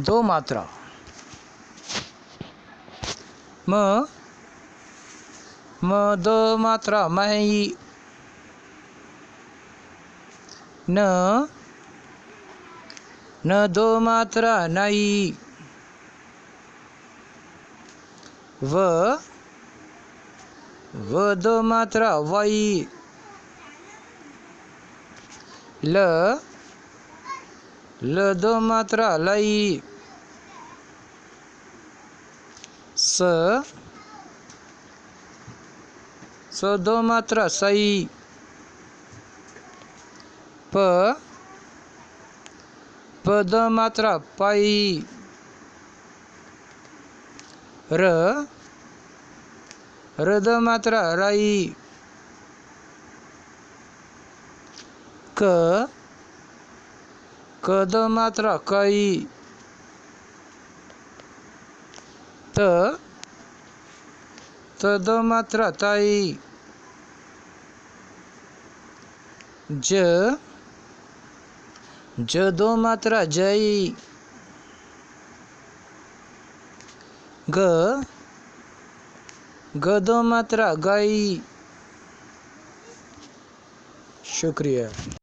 दो मात्रा म दो मात्रा मही, न दो मात्रा नई, व दो मात्रा वही, ल दो मात्रा लई, स दो मात्रा सही, प दो मात्रा पई, र दो मात्रा रई, क दो मात्रा कई, त दो मात्रा तई, ज दो मात्रा जई, ग दो मात्रा गई। शुक्रिया।